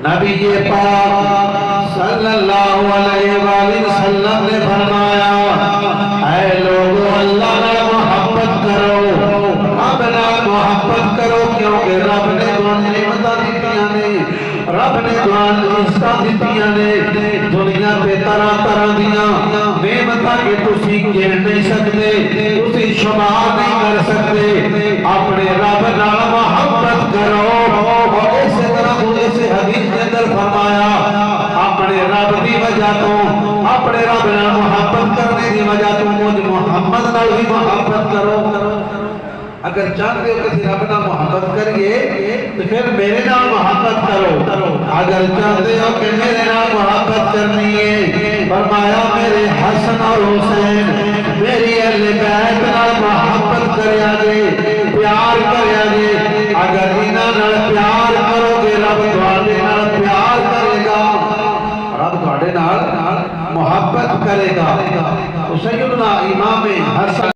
نبی پاک صلی اللہ علیہ وآلہ وسلم نے فرمایا اے لوگو اللہ نے محبت کرو، رب نے محبت کرو، کیونکہ رب نے دعان نعمتاں دتیاں نے، رب نے دعان عزتاں دتیاں نے، دنیا پہ طرح طرح دیاں نعمتاں کہ تسی گن نہیں سکتے، تسی شمار نہیں کر سکتے۔ اپنے رب نال محبت کرو، اور اسی طرح اسے حدیث کے اندر فرمایا اپنے رب دی وجہ تو، اپنے رب نال محبت کرنے دی وجہ تو مجھ محمد نال بھی محبت کرو۔ اگر چاہتے ہو کسی رب نال محبت کریے تو پھر میرے نال محبت کرو، اگر چاہتے ہو کہ میرے نال محبت کرنی ہے فرمایا میرے حسن اور حسین میری اہل بیت نال محبت کریا گے، پیار کریا گے۔ اگر انہاں نال پیار کرو گے رب تواڈے نال پیار کرے گا، رب تواڈے نال محبت کرے گا۔ تو سیدنا امام حسن